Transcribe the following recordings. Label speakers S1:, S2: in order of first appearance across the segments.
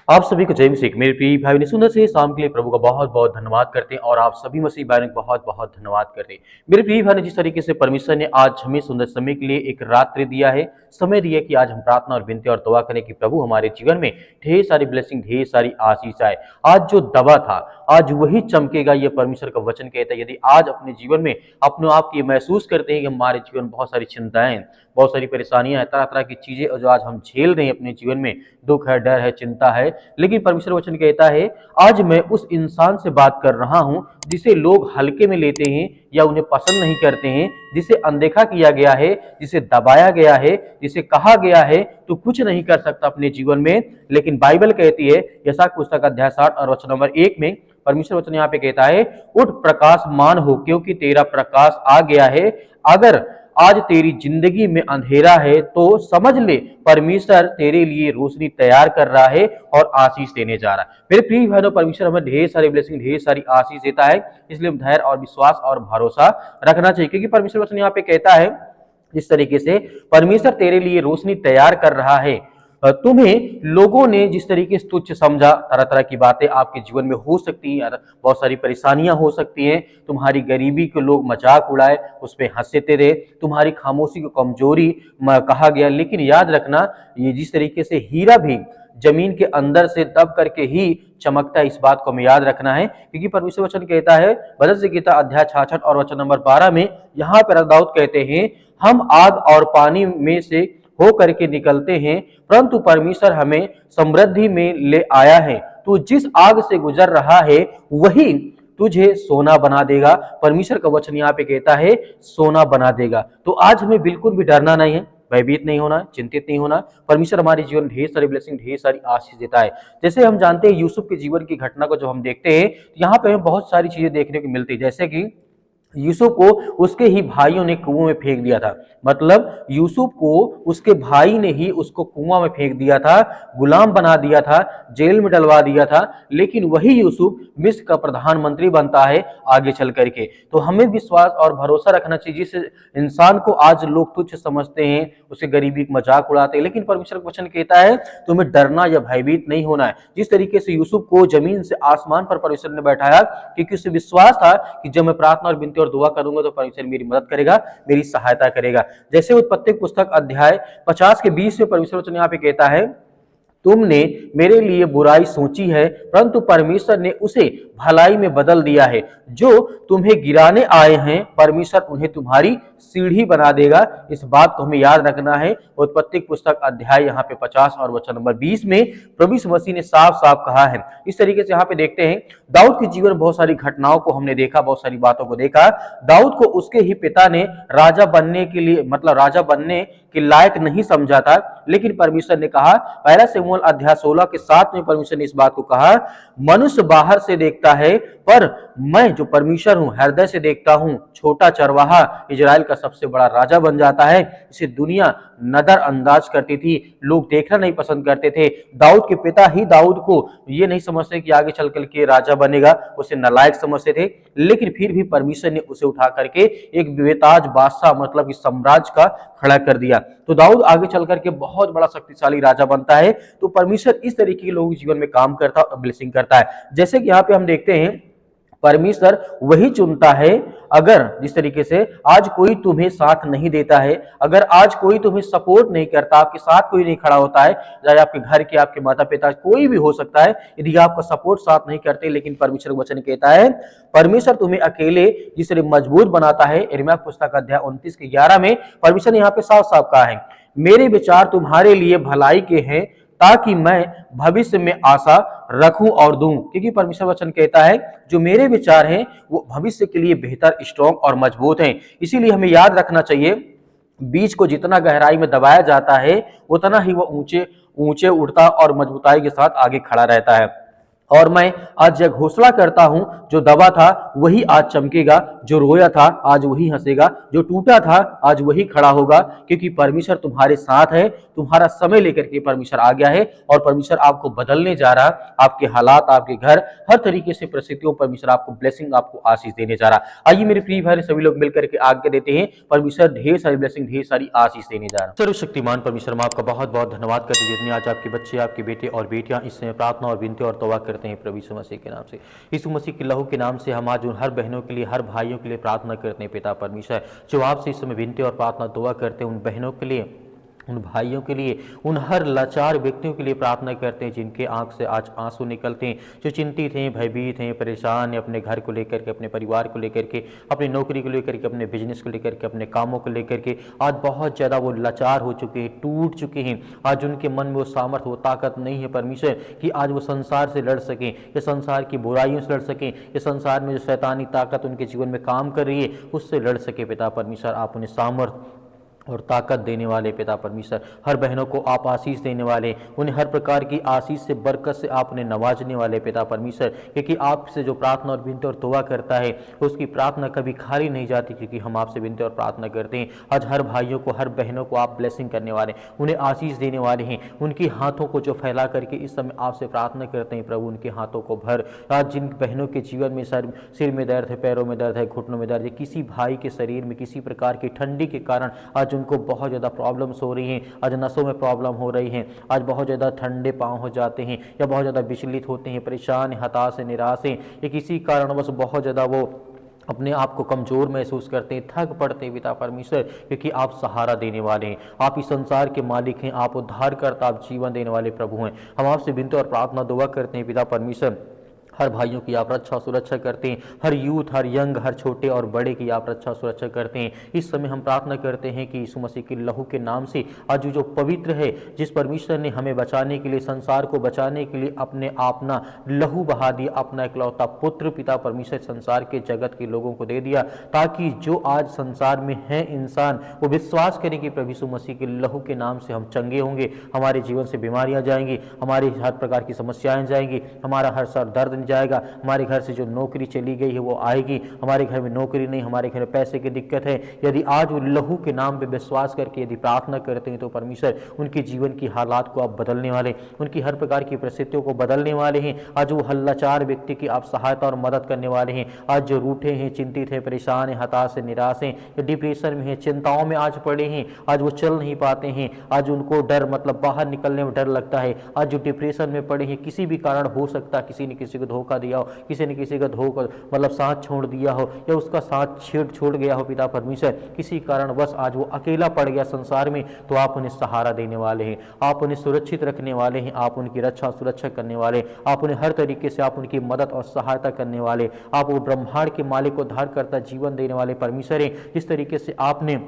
S1: आप सभी को जय मसीह। मेरे प्रिय भाई ने सुंदर से शाम के लिए प्रभु का बहुत बहुत धन्यवाद करते हैं और आप सभी मसीह भाई को बहुत बहुत धन्यवाद करते हैं। मेरे प्रिय भाई ने जिस तरीके से परमेश्वर ने आज हमें सुंदर समय के लिए एक रात्रि दिया है, समय दिया कि आज हम प्रार्थना और विनती और दुआ करें कि प्रभु हमारे जीवन में ढेर सारी ब्लेसिंग, ढेर सारी आशीष आए। आज जो दबा था आज वही चमकेगा, यह परमेश्वर का वचन कहता है। यदि आज अपने जीवन में अपने आप ये महसूस करते हैं कि हमारे जीवन में बहुत सारी चिंताएं, बहुत सारी परेशानियां हैं, तरह तरह की चीजें जो आज हम झेल रहे हैं अपने जीवन में, दुख है, डर है, चिंता है, लेकिन परमेश्वर वचन कहता है आज मैं उस इंसान से बात कर रहा हूं जिसे लोग हल्के में लेते हैं या उन्हें पसंद नहीं करते हैं, जिसे अनदेखा किया गया है, जिसे दबाया गया है, जिसे कहा गया है तो कुछ नहीं कर सकता अपने जीवन में। लेकिन बाइबल कहती है, यशायाह पुस्तक अध्याय 60 और वचन नंबर 1 में परमेश्वर वचन यहाँ पे कहता है, उठ प्रकाशमान हो क्योंकि तेरा प्रकाश आ गया है। अगर आज तेरी जिंदगी में अंधेरा है तो समझ ले परमेश्वर तेरे लिए रोशनी तैयार कर रहा है और आशीष देने जा रहा है। मेरे प्रिय भाइयों, परमेश्वर हमें ढेर सारी ब्लेसिंग, ढेर सारी आशीष देता है, इसलिए हम धैर्य और विश्वास और भरोसा रखना चाहिए। क्योंकि परमेश्वर वचन यहाँ पे कहता है जिस तरीके से परमेश्वर तेरे लिए रोशनी तैयार कर रहा है। तुम्हें लोगों ने जिस तरीके से तुच्छ समझा, तरह तरह की बातें आपके जीवन में हो सकती हैं, बहुत सारी परेशानियां हो सकती हैं। तुम्हारी गरीबी को लोग मजाक उड़ाए, उस पर हंसते रहे, तुम्हारी खामोशी को कमजोरी कहा गया। लेकिन याद रखना, ये जिस तरीके से हीरा भी जमीन के अंदर से दब करके ही चमकता है, इस बात को हमें याद रखना है। क्योंकि परमेश्वर वचन कहता है भजन संहिता अध्याय 66 और वचन नंबर 12 में, यहाँ पर दाऊद कहते हैं, हम आग और पानी में से हो करके निकलते हैं परंतु परमेश्वर हमें समृद्धि में ले आया है। तू जिस आग से गुजर रहा है वही तुझे सोना बना देगा। परमेश्वर का वचन यहाँ पे कहता है सोना बना देगा। तो आज हमें बिल्कुल भी डरना नहीं है, भयभीत नहीं होना, चिंतित नहीं होना। परमेश्वर हमारे जीवन में ढेर सारी ब्लेसिंग, ढेर सारी आशीष देता है। जैसे हम जानते हैं यूसुफ के जीवन की घटना को जब हम देखते हैं तो यहाँ पे हमें बहुत सारी चीजें देखने को मिलती है। जैसे कि यूसुफ को उसके ही भाइयों ने कुएं में फेंक दिया था, मतलब यूसुफ को उसके भाई ने ही उसको कुआं में फेंक दिया था, गुलाम बना दिया था, जेल में डलवा दिया था। लेकिन वही यूसुफ मिस्र का प्रधानमंत्री बनता है आगे चल करके। तो हमें विश्वास और भरोसा रखना चाहिए। जिस इंसान को आज लोग तुच्छ समझते हैं, उसे गरीबी का मजाक उड़ाते हैं, लेकिन परमेश्वर का वचन कहता है तुम्हें डरना या भयभीत नहीं होना है। जिस तरीके से यूसुफ को जमीन से आसमान पर परमेश्वर ने बैठाया, क्योंकि उसे विश्वास था कि जब मैं प्रार्थना और विनती और दुआ करूंगा तो परमेश्वर मेरी मदद करेगा, मेरी सहायता करेगा। जैसे उत्पत्ति पुस्तक अध्याय 50 के 20 में परमेश्वर वचन यहाँ पे कहता है, तुमने मेरे लिए बुराई सोची है परंतु परमेश्वर ने उसे भलाई में बदल दिया है। जो तुम्हें गिराने आए हैं परमेश्वर उन्हें तुम्हारी सीढ़ी बना देगा। इस बात को हमें याद रखना है। उत्पत्ति पुस्तक अध्याय यहाँ पे 50 और वचन नंबर 20 में प्रभु यीशु मसीह ने साफ साफ कहा है। इस तरीके से यहाँ पे देखते हैं दाऊद के जीवन में बहुत सारी घटनाओं को हमने देखा, बहुत सारी बातों को देखा। दाऊद को उसके ही पिता ने राजा बनने के लिए, मतलब राजा बनने के लायक नहीं समझा था, लेकिन परमेश्वर ने कहा, पहला शमूएल अध्याय 16 के 7 में परमेश्वर ने इस बात को कहा, मनुष्य बाहर से देखता है पर मैं जो परमेश्वर हूं हृदय से देखता हूं। छोटा चरवाहा इजराइल का सबसे बड़ा राजा बन जाता है। इसे दुनिया नजरअंदाज करती थी, लोग देखना नहीं पसंद करते थे। दाऊद के पिता ही दाऊद को ये नहीं समझते कि आगे चल के राजा बनेगा, उसे नालायक समझते थे। लेकिन फिर भी परमेश्वर ने उसे उठा करके एक बेताज बादशाह, मतलब इस साम्राज्य का खड़ा कर दिया। तो दाऊद आगे चल करके बहुत बड़ा शक्तिशाली राजा बनता है। तो परमेश्वर इस तरीके के लोगों के जीवन में काम करता है, ब्लेसिंग करता है। जैसे कि यहाँ पे हम देखते हैं परमेश्वर वही चुनता है। अगर जिस तरीके से आज कोई तुम्हें साथ नहीं देता है, अगर आज कोई तुम्हें सपोर्ट नहीं करता, आपके साथ कोई नहीं खड़ा होता है, चाहे आपके घर के, आपके माता पिता, कोई भी हो सकता है, यदि आपका सपोर्ट साथ नहीं करते, लेकिन परमेश्वर वचन कहता है परमेश्वर तुम्हें अकेले जिस तरह मजबूत बनाता है। यिर्मयाह पुस्तक अध्याय 29 के 11 में परमेश्वर ने यहाँ पे साफ साफ कहा है, मेरे विचार तुम्हारे लिए भलाई के हैं ताकि मैं भविष्य में आशा रखूं और दूं। क्योंकि परमेश्वर वचन कहता है जो मेरे विचार हैं वो भविष्य के लिए बेहतर, स्ट्रॉन्ग और मजबूत हैं। इसीलिए हमें याद रखना चाहिए, बीज को जितना गहराई में दबाया जाता है उतना ही वो ऊंचे ऊंचे उड़ता और मजबूताई के साथ आगे खड़ा रहता है। और मैं आज यह घोषणा करता हूं, जो दबा था वही आज चमकेगा, जो रोया था आज वही हंसेगा, जो टूटा था आज वही खड़ा होगा, क्योंकि परमेश्वर तुम्हारे साथ है। तुम्हारा समय लेकर के परमेश्वर आ गया है और परमेश्वर आपको बदलने जा रहा है। आपके हालात, आपके घर, हर तरीके से परिस्थितियों परमेश्वर आपको ब्लेसिंग, आपको आशीष देने जा रहा है। आइए मेरे प्रिय भाई, सभी लोग मिलकर के आज्ञा देते हैं, परमेश्वर ढेर सारी ब्लेसिंग, ढेर सारी आशीष देने जा रहा है। सर्वशक्तिमान परमेश्वर, मैं आपका बहुत बहुत धन्यवाद करते हैं जितने आज आपके बच्चे, आपके बेटे और बेटियां इस समय प्रार्थना और विनती और तौबा करते हैं प्रभु यीशु मसीह के नाम से। यीशु मसीह के लहू के नाम से हम आज उन हर बहनों के लिए, हर भाइयों के लिए प्रार्थना करते हैं पिता परमेश्वर, जो आपसे इस समय विनती और प्रार्थना दुआ करते हैं, उन बहनों के लिए, उन भाइयों के लिए, उन हर लाचार व्यक्तियों के लिए प्रार्थना करते हैं जिनके आंख से आज आंसू निकलते हैं, जो चिंतित हैं, भयभीत हैं, परेशान हैं, अपने घर को लेकर के, अपने परिवार को लेकर के, अपनी नौकरी को लेकर के, अपने बिजनेस को लेकर के, अपने कामों को लेकर के आज बहुत ज़्यादा वो लाचार हो चुके हैं, टूट चुके हैं। आज उनके मन में वो सामर्थ्य, वो ताकत नहीं है परमेश्वर कि आज वो संसार से लड़ सकें, ये संसार की बुराइयों से लड़ सकें, ये संसार में जो शैतानी ताकत उनके जीवन में काम कर रही है उससे लड़ सके। पिता परमेश्वर, आप उन्हें सामर्थ्य और ताकत देने वाले पिता परमेश्वर, हर बहनों को आप आशीष देने वाले, उन्हें हर प्रकार की आशीष से, बरकत से आप उन्हें नवाजने वाले पिता परमेश्वर, क्योंकि आपसे जो प्रार्थना और विनती और दुआ करता है उसकी प्रार्थना कभी खाली नहीं जाती, क्योंकि हम आपसे विनती और प्रार्थना करते हैं। आज हर भाइयों को, हर बहनों को आप ब्लेसिंग करने वाले, उन्हें आशीष देने वाले हैं। उनकी हाथों को जो फैला करके इस समय आपसे प्रार्थना करते हैं प्रभु, उनके हाथों को भर। आज जिन बहनों के जीवन में सिर में दर्द है, पैरों में दर्द है, घुटनों में दर्द है, किसी भाई के शरीर में किसी प्रकार की ठंडी के कारण आज उनको बहुत ज़्यादा प्रॉब्लम्स हो रही हैं, आज नसों में प्रॉब्लम हो रही हैं, आज बहुत ज़्यादा ठंडे पाँव हो जाते हैं या बहुत ज़्यादा विचलित होते हैं, परेशान, हताश, निराश हैं, या किसी कारणवश बहुत ज़्यादा वो अपने आप को कमज़ोर महसूस करते हैं, थक पड़ते हैं पिता परमेश्वर, क्योंकि आप सहारा देने वाले हैं, आप इस संसार के मालिक हैं, आप उद्धारकर्ता, आप जीवन देने वाले प्रभु हैं। हम आपसे विनती और प्रार्थना दुआ करते हैं पिता परमेश्वर, हर भाइयों की आप रक्षा सुरक्षा करते हैं, हर यूथ, हर यंग, हर छोटे और बड़े की आप रक्षा सुरक्षा करते हैं। इस समय हम प्रार्थना करते हैं कि यीशु मसीह के लहू के नाम से आज जो पवित्र है, जिस परमेश्वर ने हमें बचाने के लिए, संसार को बचाने के लिए अपना लहू बहा दिया, अपना इकलौता पुत्र पिता परमेश्वर संसार के, जगत के लोगों को दे दिया, ताकि जो आज संसार में है इंसान वो विश्वास करें कि प्रभु यीशु मसीह के लहू के नाम से हम चंगे होंगे, हमारे जीवन से बीमारियां जाएंगी, हमारी हर प्रकार की समस्याएं जाएंगी, हमारा हर सर दर्द जाएगा, हमारे घर से जो नौकरी चली गई है वो आएगी, हमारे घर में नौकरी नहीं, हमारे घर में पैसे की दिक्कत है। यदि आज वो लहू के नाम पे विश्वास करके यदि प्रार्थना करते हैं तो परमेश्वर उनके जीवन की हालात को आप बदलने वाले, उनकी हर प्रकार की परिस्थितियों को बदलने वाले हैं। आज वो हल्लाचार व्यक्ति की आप सहायता और मदद करने वाले हैं। आज जो रूठे हैं, चिंतित हैं, परेशान हैं, हताश हैं, निराश हैं, या डिप्रेशन में हैं, चिंताओं में आज पड़े हैं, आज वो चल नहीं पाते हैं, आज उनको डर, मतलब बाहर निकलने में डर लगता है, आज जो डिप्रेशन में पड़े हैं, किसी भी कारण हो सकता है, किसी ने किसी को धोखा दिया हो, किसी ने किसी का धोखा, मतलब साथ छोड़ दिया हो, या उसका साथ छोड़ गया हो पिता परमेश्वर, किसी कारण बस आज वो अकेला पड़ गया संसार में, तो आप उन्हें सहारा देने वाले हैं, आप उन्हें सुरक्षित रखने वाले हैं, आप उनकी रक्षा सुरक्षा करने वाले, आप उन्हें हर तरीके से आप उनकी मदद और सहायता करने वाले, आप वो ब्रह्मांड के मालिक को उद्धार करता, जीवन देने वाले परमेश्वर हैं। जिस तरीके से आपने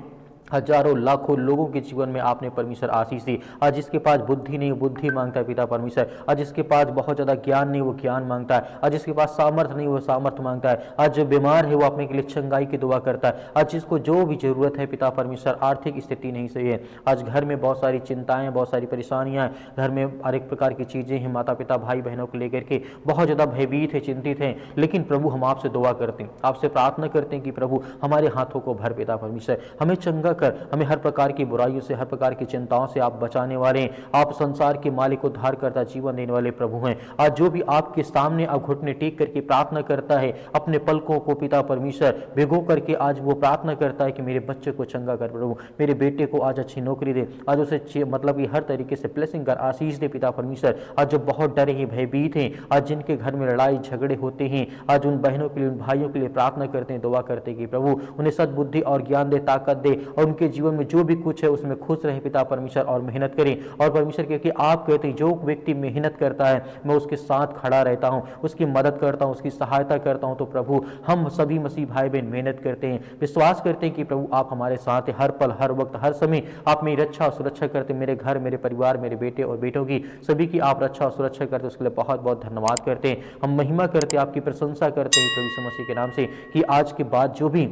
S1: हजारों लाखों लोगों के जीवन में आपने परमेश्वर आशीष दी, आज जिसके पास बुद्धि नहीं, बुद्धि मांगता है पिता परमेश्वर, आज जिसके पास बहुत ज़्यादा ज्ञान नहीं, वो ज्ञान मांगता है, आज जिसके पास सामर्थ्य नहीं, वो सामर्थ्य मांगता है, आज जो बीमार है वो अपने के लिए चंगाई की दुआ करता है, आज जिसको जो भी जरूरत है पिता परमेश्वर, आर्थिक स्थिति नहीं सही है, आज घर में बहुत सारी चिंताएं, बहुत सारी परेशानियां हैं, घर में हर एक प्रकार की चीज़ें हैं, माता पिता भाई बहनों को लेकर के बहुत ज़्यादा भयभीत है, चिंतित हैं, लेकिन प्रभु हम आपसे दुआ करते हैं, आपसे प्रार्थना करते हैं कि प्रभु हमारे हाथों को भर पिता परमेश्वर, हमें चंगा कर, हमें हर प्रकार की बुराइयों से, हर प्रकार की चिंताओं से आप बचाने वाले हैं। आप संसार के मालिक, उद्धार करता, जीवन देने वाले प्रभु हैं। आज जो भी आपके सामने अब घुटने टेक करके प्रार्थना करता है, अपने पलकों को पिता परमेश्वर भिगो करके आज वो प्रार्थना करता है कि मेरे बच्चे को चंगा कर प्रभु, मेरे बेटे को आज अच्छी नौकरी दे, आज उसे मतलब कि हर तरीके से ब्लेसिंग कर, आशीष दे पिता परमेश्वर। आज जो बहुत डरे हैं, भयभीत हैं, आज जिनके घर में लड़ाई झगड़े होते हैं, आज उन बहनों के लिए, उन भाइयों के लिए प्रार्थना करते हैं, दुआ करते हैं कि प्रभु उन्हें सद्बुद्धि और ज्ञान दे, ताकत दे, और उनके जीवन में जो भी कुछ है उसमें खुश रहे पिता परमेश्वर, और मेहनत करें। और परमेश्वर क्योंकि आप कहते हैं जो व्यक्ति मेहनत करता है मैं उसके साथ खड़ा रहता हूं, उसकी मदद करता हूं, उसकी सहायता करता हूं। तो प्रभु हम सभी मसीह भाई बहन मेहनत करते हैं, विश्वास करते हैं कि प्रभु आप हमारे साथ हैं, हर पल, हर वक्त, हर समय आप मेरी रक्षा और सुरक्षा करते, मेरे घर, मेरे परिवार, मेरे बेटे और बेटों की सभी की आप रक्षा और सुरक्षा करते, उसके लिए बहुत बहुत धन्यवाद करते हैं। हम महिमा करते हैं, आपकी प्रशंसा करते हैं प्रभु यीशु मसीह के नाम से, कि आज के बाद जो भी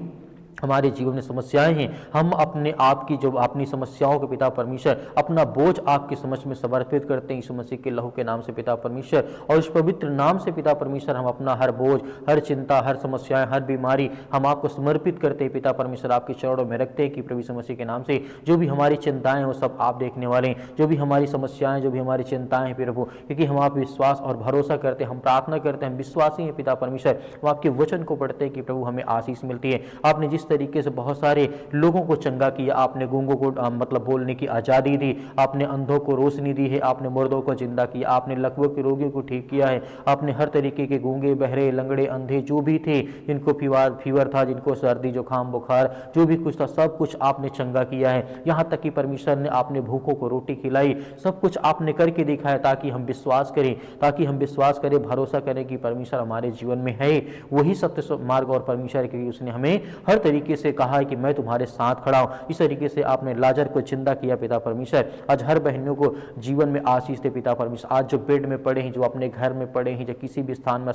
S1: हमारे जीवन में समस्याएं हैं, हम अपने आप की जो अपनी समस्याओं के पिता परमेश्वर अपना बोझ आपके समक्ष में समर्पित करते हैं यीशु मसीह के लहू के नाम से पिता परमेश्वर। और उस पवित्र नाम से पिता परमेश्वर हम अपना हर बोझ, हर चिंता, हर समस्याएं, हर बीमारी हम आपको समर्पित करते हैं पिता परमेश्वर, आपके चरणों में रखते हैं कि प्रभु यीशु मसीह के नाम से जो भी हमारी चिंताएं हैं वो सब आप देखने वाले हैं, जो भी हमारी समस्याएं, जो भी हमारी चिंताएं हैं प्रभु, क्योंकि हम आप विश्वास और भरोसा करते हैं, हम प्रार्थना करते हैं, हम विश्वासी हैं पिता परमेश्वर। हम आपके वचन को पढ़ते हैं कि प्रभु हमें आशीष मिलती है। आपने जिस तरीके से बहुत सारे लोगों को चंगा किया, आपने गूंगों को मतलब बोलने की आज़ादी दी, आपने अंधों को रोशनी दी है, आपने मुर्दों को जिंदा किया, आपने लकवों के रोगियों को ठीक किया है, आपने हर तरीके के गूंगे, बहरे, लंगड़े, अंधे जो भी थे, जिनको फीवर था, जिनको सर्दी, जुकाम, बुखार जो भी कुछ था, सब कुछ आपने चंगा किया है। यहाँ तक कि परमेश्वर ने आपने भूखों को रोटी खिलाई, सब कुछ आपने करके दिखाया ताकि हम विश्वास करें, ताकि हम विश्वास करें, भरोसा करें कि परमेश्वर हमारे जीवन में है, वही सत्य मार्ग और परमेश्वर, क्योंकि उसने हमें हर तरीके से कहा है कि मैं तुम्हारे साथ खड़ा हूं। इस तरीके से आपने लाजर को जिंदा किया पिता परमेश्वर। आज हर बहनों को जीवन में आशीष दे पिता परमेश्वर। आज जो बेड में पड़े हैं, जो अपने घर में पड़े हैं, जो किसी भी स्थान में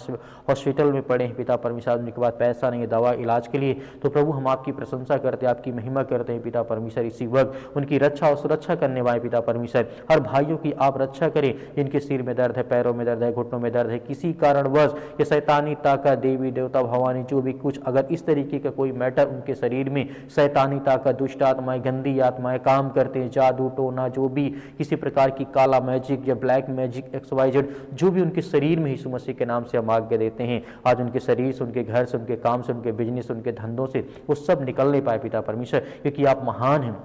S1: हॉस्पिटल में पड़े हैं पिता परमेश्वर, उनके पास पैसा नहीं है दवा इलाज के लिए, तो प्रभु हम आपकी प्रशंसा करते हैं, आपकी महिमा करते हैं पिता परमेश्वर। इसी वक्त उनकी रक्षा और सुरक्षा करने वाले पिता परमेश्वर, हर भाइयों की आप रक्षा करें जिनके सिर में दर्द है, पैरों में दर्द है, घुटनों में दर्द है, किसी कारणवश ये शैतानी ताकत, देवी देवता भवानी जो भी कुछ अगर इस तरीके का कोई मैटर उनके शरीर में शैतानी ताकत, दुष्ट आत्माएं, गंदी आत्माएं काम करते हैं, जादू टोना जो भी किसी प्रकार की काला मैजिक या ब्लैक मैजिक XYZ जो भी उनके शरीर में यीशु मसीह के नाम से हम आज्ञा देते हैं, आज उनके शरीर से, उनके घर से, उनके काम से, उनके बिजनेस, उनके धंधों से वो सब निकलने पाए पिता परमेश्वर, क्योंकि आप महान हैं,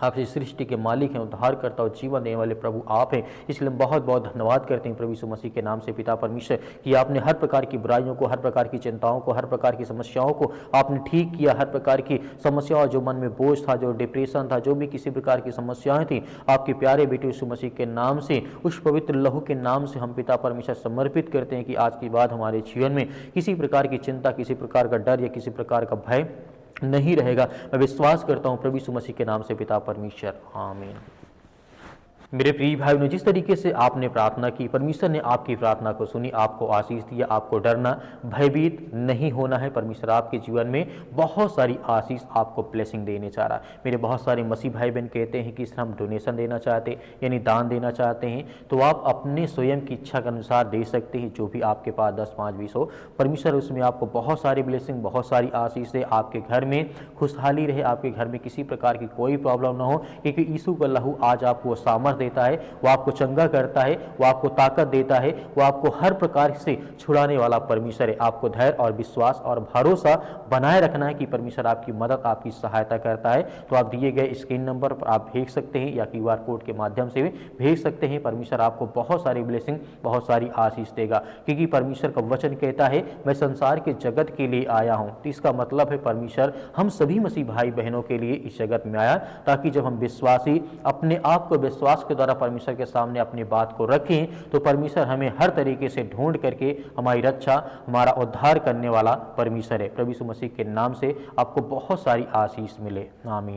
S1: आप इस सृष्टि के मालिक हैं, उद्धार करता और जीवन देने वाले प्रभु आप हैं। इसलिए हम बहुत बहुत धन्यवाद करते हैं प्रभु यीशु मसीह के नाम से पिता परमेश्वर कि आपने हर प्रकार की बुराइयों को, हर प्रकार की चिंताओं को, हर प्रकार की समस्याओं को आपने ठीक किया। हर प्रकार की समस्याओं, जो मन में बोझ था, जो डिप्रेशन था, जो भी किसी प्रकार की समस्याएं थी, आपके प्यारे बेटे यीशु मसीह के नाम से, उस पवित्र लहू के नाम से हम पिता परमेश्वर समर्पित करते हैं कि आज के बाद हमारे जीवन में किसी प्रकार की चिंता, किसी प्रकार का डर या किसी प्रकार का भय नहीं रहेगा। मैं विश्वास करता हूँ प्रभु यीशु मसीह के नाम से पिता परमेश्वर, आमीन। मेरे प्रिय भाइयों ने जिस तरीके से आपने प्रार्थना की, परमेश्वर ने आपकी प्रार्थना को सुनी, आपको आशीष दिया, आपको डरना, भयभीत नहीं होना है। परमेश्वर आपके जीवन में बहुत सारी आशीष, आपको ब्लेसिंग देने चाह रहा है। मेरे बहुत सारे मसीह भाई बहन कहते हैं कि इस हम डोनेशन देना चाहते हैं, यानी दान देना चाहते हैं, तो आप अपने स्वयं की इच्छा के अनुसार दे सकते हैं, जो भी आपके पास 10, 5, 20 हो। परमेश्वर उसमें आपको बहुत सारी ब्लेसिंग, बहुत सारी आशीष दे, आपके घर में खुशहाली रहे, आपके घर में किसी प्रकार की कोई प्रॉब्लम ना हो, क्योंकि यीशु का लहू आज आपको सामर्थ देता है, वो आपको चंगा करता है, वो आपको ताकत देता है, वो आपको हर प्रकार से छुड़ाने वाला परमेश्वर है। आपको धैर्य और विश्वास और भरोसा बनाए रखना है कि परमेश्वर आपकी मदद, आपकी सहायता करता है। तो आप दिए गए स्क्रीन नंबर पर आप भेज सकते हैं या QR कोड के माध्यम से भी भेज सकते हैं। परमेश्वर आपको बहुत सारी ब्लेसिंग, बहुत सारी आशीष देगा, क्योंकि परमेश्वर का वचन कहता है मैं संसार के जगत के लिए आया हूं। तो इसका मतलब है परमेश्वर हम सभी मसीह भाई बहनों के लिए इस जगत में आया, ताकि जब हम विश्वासी अपने आप को विश्वास के द्वारा परमेश्वर के सामने अपनी बात को रखें, तो परमेश्वर हमें हर तरीके से ढूंढ करके हमारी रक्षा, हमारा उद्धार करने वाला परमेश्वर है। प्रभु यीशु मसीह के नाम से आपको बहुत सारी आशीष मिले, आमीन।